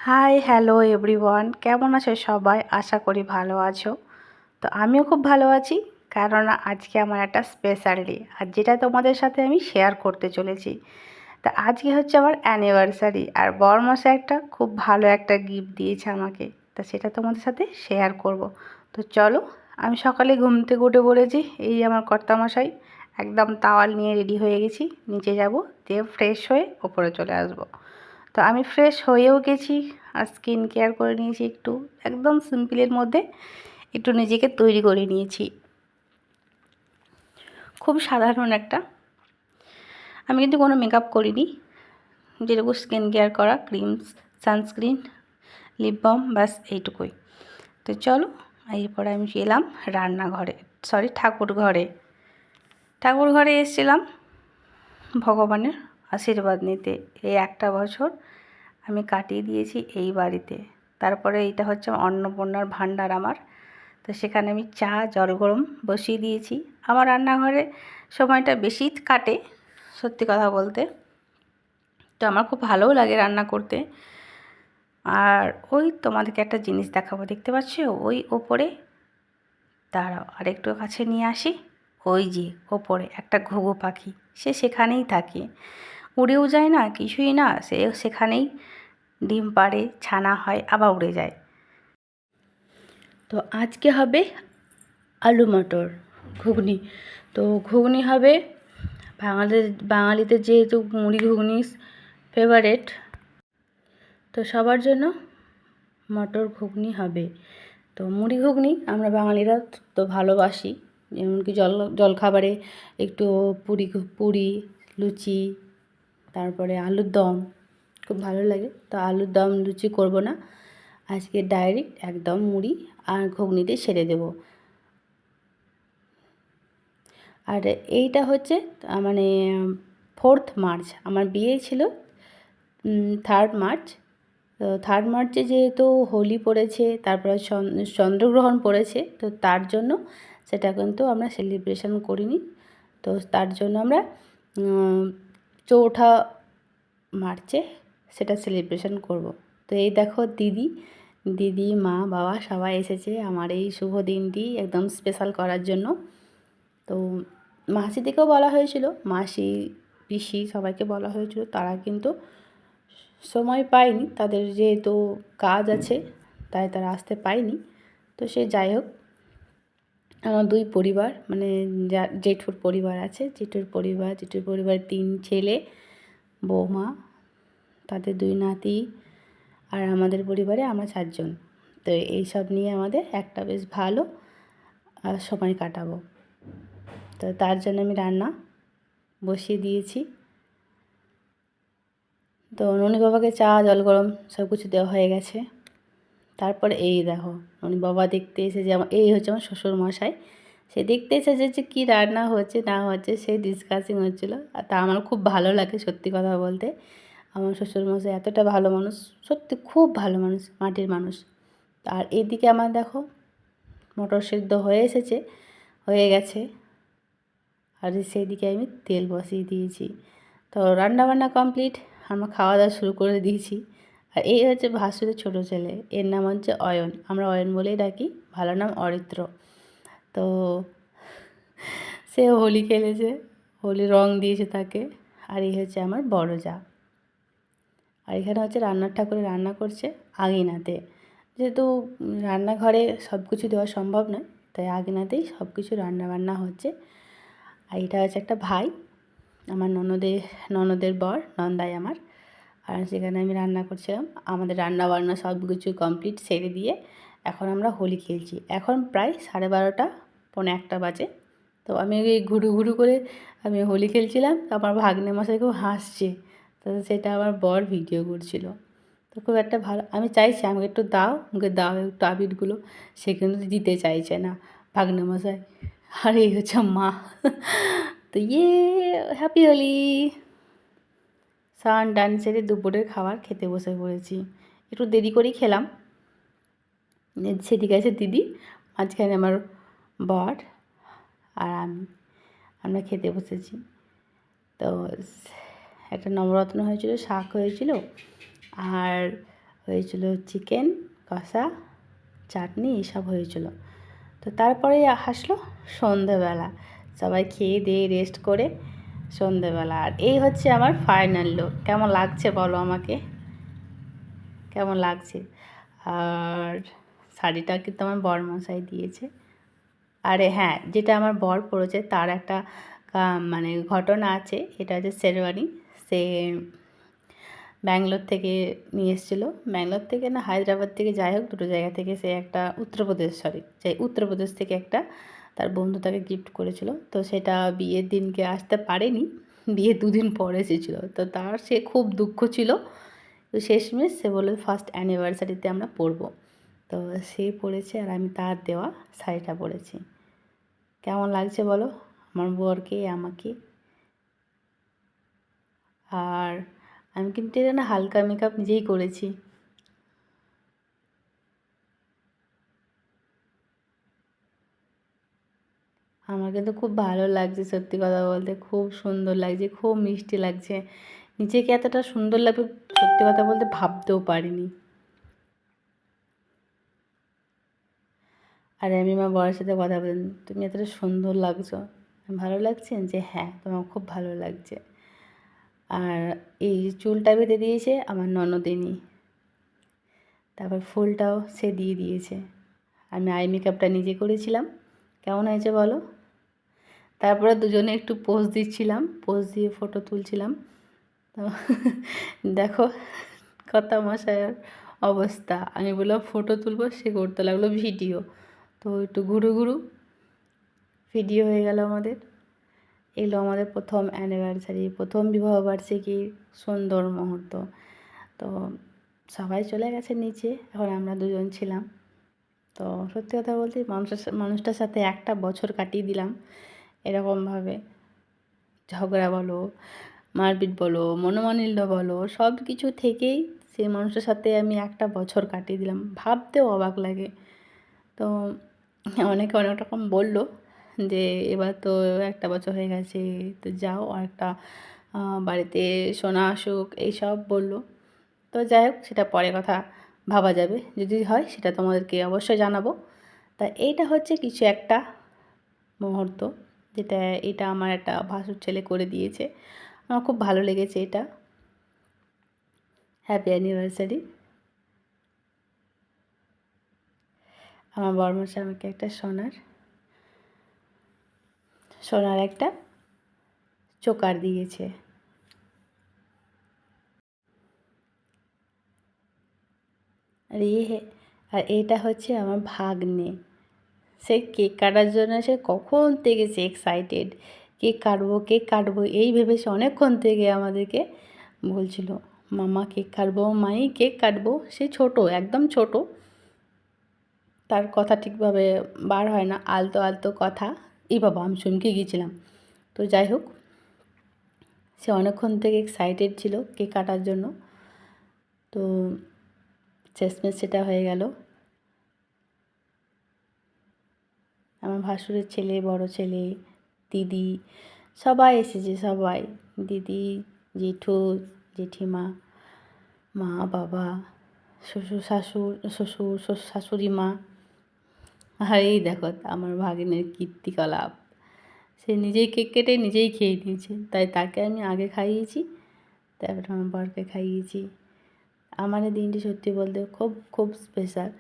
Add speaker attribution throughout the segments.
Speaker 1: Hi hello everyone, কেমন আছো সবাই? আশা করি ভালো আছো। তো আমিও খুব ভালো আছি, কারণ আজকে আমার একটা স্পেশাল ডে, আর যেটা তোমাদের সাথে আমি শেয়ার করতে চলেছি। তো আজকে হচ্ছে আমার অ্যানিভার্সারি, আর বরমশাই একটা খুব ভালো একটা গিফট দিয়েছে আমাকে। তা সেটা তোমাদের সাথে শেয়ার করব। তো চলো, আমি সকালে ঘুম থেকে উঠে পড়েছি। এই আমার কর্তামশাই একদম তাওয়াল নিয়ে রেডি হয়ে গেছি, নিচে যাব, দিয়ে ফ্রেশ হয়ে ওপরে চলে আসবো। তো আমি ফ্রেশ হয়েও গেছি, আর স্কিন কেয়ার করে নিয়েছি একটু, একদম সিম্পলের মধ্যে একটু নিজেকে তৈরি করে নিয়েছি। খুব সাধারণ একটা, আমি কিন্তু কোনো মেকআপ করিনি, যেটুকু স্কিন কেয়ার করা, ক্রিমস, সানস্ক্রিন, লিপ বাম, ব্যাস এইটুকুই। তো চলো, এরপরে আমি এলাম রান্নাঘরে, ঠাকুর ঘরে এসেছিলাম ভগবানের আশীর্বাদ নিতে। এই একটা বছর আমি কাটিয়ে দিয়েছি এই বাড়িতে। তারপরে এইটা হচ্ছে অন্নপূর্ণার ভাণ্ডার আমার। তো সেখানে আমি চা জল গরম বসিয়ে দিয়েছি। আমার রান্নাঘরে সময়টা বেশি কাটে, সত্যি কথা বলতে। তো আমার খুব ভালোও লাগে রান্না করতে। আর ওই তোমাদেরকে একটা জিনিস দেখাবো, দেখতে পাচ্ছ ওই ওপরে, দাঁড়াও আরেকটু কাছে নিয়ে আসি। ওই যে ওপরে একটা ঘুঘু পাখি, সে সেখানেই থাকে, উড়েও যায় না, কিছুই না, সে সেখানেই ডিম পাড়ে, ছানা হয়, আবার উড়ে যায়। তো আজকে হবে আলু মটর ঘুগনি। তো ঘুগনি হবে বাঙালিদের যেহেতু মুড়ি ঘুগনি ফেভারেট, তো সবার জন্য মটর ঘুগনি হবে। তো মুড়ি ঘুগনি আমরা বাঙালিরা তো ভালোবাসি, এমনকি জলখাবারে একটু পুরি, লুচি, তারপরে আলুর দম খুব ভালো লাগে। তো আলুর দম লুচি করব না, আজকে ডাইরেক্ট একদম মুড়ি আর ঘুগনিতে সেরে দেব। আর এইটা হচ্ছে মানে 4th মার্চ, আমার বিয়ে ছিল 3rd মার্চ। তো 3rd মার্চে যেহেতু হোলি পড়েছে, তারপরে চন্দ্রগ্রহণ পড়েছে, তো তার জন্য সেটা কিন্তু আমরা সেলিব্রেশন করিনি। তো তার জন্য আমরা 4ঠা মার্চে সেটা সেলিব্রেশন করব। তো এই দেখো দিদি মা বাবা সবাই এসেছে আমার এই শুভ দিনটি একদম স্পেশাল করার জন্য। তো মাসিদেরকেও বলা হয়েছিল, মাসি পিসি সবাইকে বলা হয়েছিল, তারা কিন্তু সময় পায়নি, তাদের যেহেতু কাজ আছে তাই তারা আসতে পায়নি। তো সে যাই হোক, আমার দুই পরিবার, মানে জেঠুর পরিবার আছে, জেঠুর পরিবার 3 ছেলে, বৌমা, তাদের 2 নাতি, আর আমাদের পরিবারে আমরা 4 জন। তো এইসব নিয়ে আমাদের একটা বেশ ভালো সময় কাটাবো। তো তার জন্য আমি রান্না বসিয়ে দিয়েছি। তো ননি বাবাকে চা জল গরম সব কিছু দেওয়া হয়ে গেছে। তারপরে এই দেখো ননি বাবা দেখতে এসেছে, এই হচ্ছে আমার শ্বশুর মশাই, সে দেখতে এসেছে যে কী রান্না হচ্ছে না হচ্ছে, সেই ডিসকাসিং হচ্ছিলো। আর তা আমার খুব ভালো লাগে, সত্যি কথা বলতে। আমার শ্বশুরমশাই এতটা ভালো মানুষ, সত্যি খুব ভালো মানুষ, মাটির মানুষ। আর এদিকে আমার দেখো মটর সিদ্ধ হয়ে গেছে, আর সেই দিকে আমি তেল বসিয়ে দিয়েছি। তো রান্নাবান্না কমপ্লিট, আমরা খাওয়া দাওয়া শুরু করে দিয়েছি। আর এই হচ্ছে ভাসুরের ছোটো ছেলে, এর নাম হচ্ছে অয়ন, আমরা অয়ন বলেই ডাকি, ভালো নাম অরিত্র। তো সে হোলি খেলেছে, হোলি রং দিয়েছে তাকে। আর এই হচ্ছে আমার বড় যা। আর এখানে হচ্ছে রান্নার ঠাকুরে রান্না করছে আঙিনাতে, যেহেতু রান্নাঘরে সব কিছু দেওয়া সম্ভব নয়, তাই আঙিনাতেই সব কিছু রান্নাবান্না হচ্ছে। আর এটা হচ্ছে একটা ভাই, আমার ননদের বর, নন্দাই আমার। আর সেখানে আমি রান্না করছিলাম, আমাদের রান্না বান্না সব কিছু কমপ্লিট সেরে দিয়ে এখন আমরা হোলি খেলছি। এখন প্রায় 12:30 পৌনে 1টা বাজে। তো আমি ওই ঘুরু করে আমি হোলি খেলছিলাম, আমার ভাগ্নে মশাই খুব হাসছে, তো সেটা আমার বর ভিডিও করছিল। তো খুব একটা ভালো, আমি চাইছি আমাকে একটু দাও একটু আবিরগুলো, সে কিন্তু দিতে চাইছে না ভাগ্নে মশাই। আর এই হচ্ছে মা। তো হ্যাপি হোলি। স্নান টান সেরে দুপুরের খাবার খেতে বসে পড়েছি, একটু দেরি করেই খেলাম। সেদিকে আছে দিদি, মাঝখানে আমার বর আর আমরা খেতে বসেছি। তো একটা নবরত্ন হয়েছিল, শাক হয়েছিল, আর হয়েছিল চিকেন কষা, চাটনি এসব হয়েছিল। তো তারপরে আসলো সন্ধেবেলা, সবাই খেয়ে দিয়ে রেস্ট করে সন্ধেবেলা। আর এই হচ্ছে আমার ফাইনাল লুক। কেমন লাগছে বলো আমাকে, কেমন লাগছে? আর শাড়িটা কিন্তু আমার বরমশাই দিয়েছে। আরে হ্যাঁ, যেটা আমার বর পরেছে তার একটা মানে ঘটনা আছে। এটা হচ্ছে শেরওয়ানি। সে ব্যাঙ্গালোর থেকে নিয়ে এসেছিলো, ব্যাঙ্গালোর থেকে না হায়দ্রাবাদ থেকে, যাই হোক দুটো জায়গা থেকে। সে একটা উত্তরপ্রদেশ থেকে একটা তার বন্ধু তাকে গিফট করেছিল। তো সেটা বিয়ের দিনকে আসতে পারেনি, বিয়ে 2 দিন পরে এসেছিলো। তো তার সে খুব দুঃখ ছিল। তো শেষমেশ সে বলল ফার্স্ট অ্যানিভার্সারিতে আমরা পরবো। তো সে পরেছে আর আমি তার দেওয়া শাড়িটা পরেছি। কেমন লাগছে বলো আমার বরকে, আমাকে? আর আমি কিন্তু এটা না হালকা মেকআপ নিজেই করেছি। আমার কিন্তু খুব ভালো লাগছে, সত্যি কথা বলতে খুব সুন্দর লাগছে, খুব মিষ্টি লাগছে। নিজেকে এতটা সুন্দর লাগবে সত্যি কথা বলতে ভাবতেও পারিনি। আর আমি আমার বরের সাথে কথা বলেন, তুমি এতটা সুন্দর লাগছো, ভালো লাগছে? যে হ্যাঁ, তোমার খুব ভালো লাগছে। আর এই চুলটা বেঁধে দিয়েছে আমার ননদিনী, তারপর ফুলটাও সে দিয়ে দিয়েছে। আমি আই মেকআপটা নিজে করেছিলাম। কেমন হয়েছে বলো? তারপরে দুজনে একটু পোজ দিচ্ছিলাম, পোজ দিয়ে ফটো তুলছিলাম। তো দেখো কত মশাইয়ের অবস্থা। আমি বললাম ফটো তুলবো, সে করতে লাগলো ভিডিও। তো একটু ঘুরু ঘুরু ভিডিও হয়ে গেল আমাদের। এগুলো আমাদের প্রথম অ্যানিভার্সারি, প্রথম বিবাহবার্ষিকীর সুন্দর মুহূর্ত। তো সবাই চলে গেছে নিচে, এখন আমরা দুজন ছিলাম। তো সত্যি কথা বলতে মানুষটার সাথে একটা বছর কাটিয়ে দিলাম এরকমভাবে। ঝগড়া বলো, মারপিট বলো, মনোমালিন্য বলো, সব কিছু থেকেই সেই মানুষটার সাথে আমি একটা বছর কাটিয়ে দিলাম। ভাবতেও অবাক লাগে। তো অনেকে অনেক রকম বললো যে এবার তো একটা বছর হয়ে গেছে, তো যাও আর একটা বাড়িতে সোনা আসুক, এইসব বললো। তো যাই হোক, সেটা পরে কথা, ভাবা যাবে। যদি হয় সেটা তোমাদেরকে অবশ্যই জানাবো। তা এইটা হচ্ছে কিছু একটা মুহূর্ত, যেটা এটা আমার একটা ভাসুর ছেলে করে দিয়েছে। আমার খুব ভালো লেগেছে এটা। Happy anniversary. আমার বরমশাই আমাকে একটা সোনার একটা চোকার দিয়েছে। আর আর এটা হচ্ছে আমার ভাগ্নে। সে কেক কাটার জন্য সে কখন থেকে সে এক্সাইটেড, কেক কাটবো কেক কাটবো এই ভেবে সে অনেকক্ষণ থেকে আমাদেরকে বলছিল মামা কেক কাটবো, মাই কেক কাটবো। সে ছোট, একদম ছোট, তার কথা ঠিকভাবে বার হয় না, আলতো আলতো কথা। এই বাবা, আমি চমকে গিয়েছিলাম। তো যাই হোক, সে অনেকক্ষণ থেকে এক্সাইটেড ছিল কেক কাটার জন্য। তো শেষমেশ সেটা হয়ে গেল। আমার ভাসুরের ছেলে, বড় ছেলে, দিদি, সবাই এসেছে, সবাই, দিদি, জেঠু, জেঠিমা, মা, বাবা, শ্বশুর শাশুড়ি মা। আর এই দেখো আমার ভাগিনের কীর্তিকলাপ। সে নিজেই কেক কেটে নিজেই খেয়ে নিয়েছে, তাই তাকে আমি আগে খাইয়েছি, তারপরে আমার বরকে খাইয়েছি। আমার এই দিনটি সত্যি বলতে খুব খুব স্পেশাল।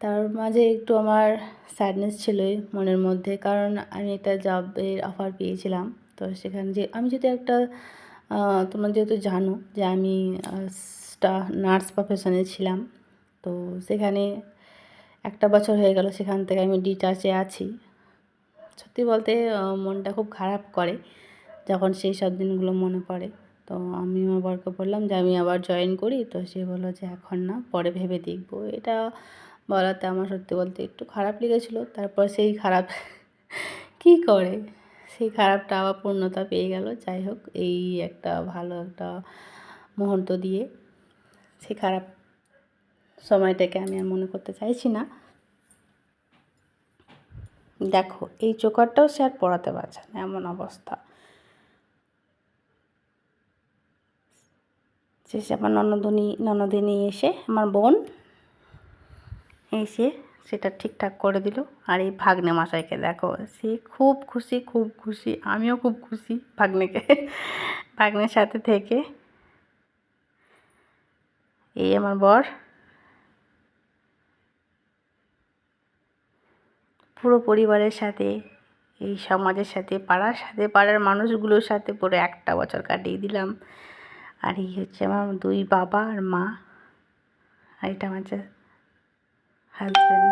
Speaker 1: তার মাঝে একটু আমার স্যাডনেস ছিলই মনের মধ্যে, কারণ আমি একটা জবের অফার পেয়েছিলাম। তো সেখানে যে আমি যদি একটা তোমরা যেহেতু জানো যে আমি নার্স প্রফেশনে ছিলাম। তো সেখানে একটা বছর হয়ে গেল, সেখান থেকে আমি ডিটাচে আছি। সত্যি বলতে মনটা খুব খারাপ করে যখন সেই সব দিনগুলো মনে পড়ে। তো আমি আমার বরকে বললাম যে আমি আবার জয়েন করি। তো সে বললো যে এখন না, পরে ভেবে দেখবো। এটা বলাতে আমার সত্যি বলতে একটু খারাপ লেগেছিলো। তারপর সেই খারাপ কী করে, সেই খারাপটা আবার পূর্ণতা পেয়ে গেল। যাই হোক, এই একটা ভালো একটা মুহূর্ত দিয়ে সেই খারাপ সময়টাকে আমি আর মনে করতে চাইছি না। দেখো এই চোকারটাও সে আর পড়াতে পারছে না, এমন অবস্থা। শেষে আমার ননদিনী এসে আমার বোন এসে সেটা ঠিকঠাক করে দিল। আর এই ভাগ্নে মশাইকে দেখো, সে খুব খুশি, আমিও খুব খুশি ভাগ্নের সাথে থেকে। এই আমার বর, পুরো পরিবারের সাথে, এই সমাজের সাথে, পাড়ার মানুষগুলোর সাথে পুরো একটা বছর কাটিয়ে দিলাম। আর এই হচ্ছে আমার 2 বাবা আর মা, আর এটা আমার হাজব্যান্ড।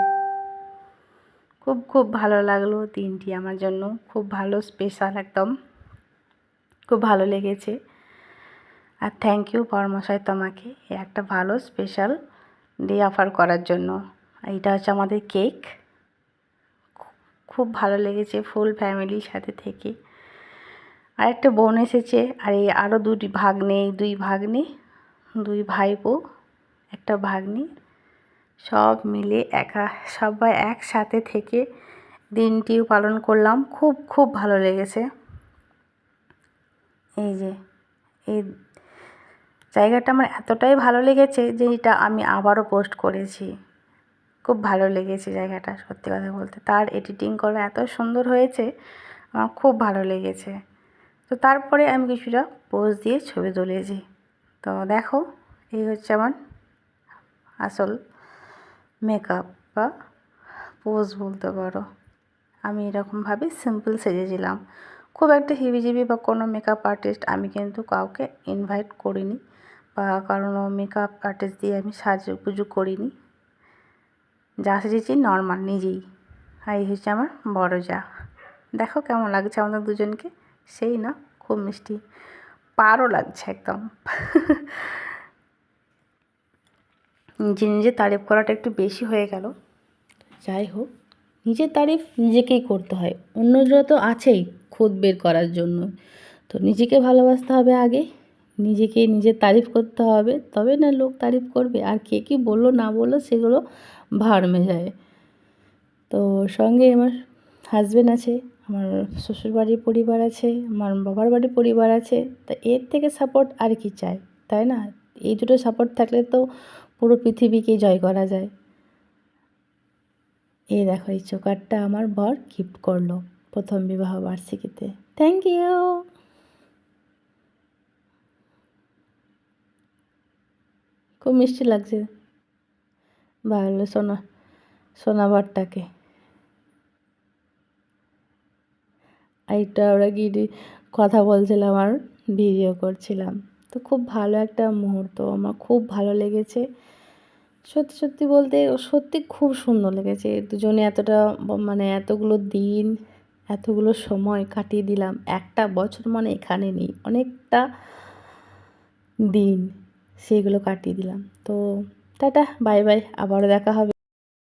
Speaker 1: খুব ভালো লাগলো দিনটি আমার জন্য, খুব ভালো স্পেশাল, একদম খুব ভালো লেগেছে। আর থ্যাংক ইউ বরমশাই তোমাকে একটা ভালো স্পেশাল ডে অফার করার জন্য। এইটা হচ্ছে আমাদের কেক, খুব ভালো লেগেছে ফুল ফ্যামিলির সাথে থেকে। আর একটা বোন এসেছে, আর এই আরও 2 ভাগ্নে, 2 ভাইপো, একটা ভাগ্নি, সব মিলে সবাই একসাথে থেকে দিনটিও পালন করলাম। খুব ভালো লেগেছে। এই যে এই জায়গাটা আমার এতটাই ভালো লেগেছে যে এটা আমি আবারও পোস্ট করেছি। খুব ভালো লেগেছে জায়গাটা, সত্যি কথা বলতে। তার এডিটিং করা এত সুন্দর হয়েছে, আমার খুব ভালো লেগেছে। তো তারপরে আমি কিছুটা পোজ দিয়ে ছবি তুলেছি। তো দেখো, এই হচ্ছে আমার আসল মেকআপ বা পোজ বলতে পারো। আমি এরকমভাবে সিম্পল সেজেছিলাম, খুব একটা হিবিজিবি বা কোনো মেকআপ আর্টিস্ট আমি কিন্তু কাউকে ইনভাইট করিনি, বা কারণও মেকআপ আর্টিস্ট দিয়ে আমি সাজুগুজু করিনি। যা সেজেছি নর্মাল নিজেই। আর এই হচ্ছে আমার বড় যা। দেখো কেমন লাগছে আমাদের দুজনকে, সেই না, খুব মিষ্টি, পারও লাগছে একদম। নিজে তারিফ করাটা একটু বেশি হয়ে গেল। যাই হোক, নিজের তারিফ নিজেকেই করতে হয়, অন্যরা তো আছেই খুদ বের করার জন্য। তো নিজেকে ভালোবাসতে হবে আগে, নিজের তারিফ করতে হবে, তবে না লোক তারিফ করবে। আর কে কী বললো না বললো সেগুলো ভাড়মে যায়। তো সঙ্গে আমার হাজব্যান্ড আছে, আমার শ্বশুরবাড়ির পরিবার আছে, আমার বাবার বাড়ির পরিবার আছে। তা এর থেকে সাপোর্ট আর কি চাই, তাই না? এই দুটো সাপোর্ট থাকলে তো পুরো পৃথিবীকেই জয় করা যায়। এই দেখো, এই চোকারটা আমার বর গিফট করলো প্রথম বিবাহ বার্ষিকীতে। Thank you. খুব মিষ্টি লাগছে, ভালো সোনা বরটাকে। এইটা ওরা গিয়ে কথা বলছিলাম আর ভিডিও করছিলাম। তো খুব ভালো একটা মুহূর্ত, আমার খুব ভালো লেগেছে। সত্যি বলতে সত্যি খুব সুন্দর লেগেছে। দুজনে এতটা মানে এতগুলো দিন, এতগুলো সময় কাটিয়ে দিলাম। একটা বছর মানে এখানে নেই, অনেকটা দিন সেগুলো কাটিয়ে দিলাম। তো টাটা, বাই বাই, আবারও দেখা হবে।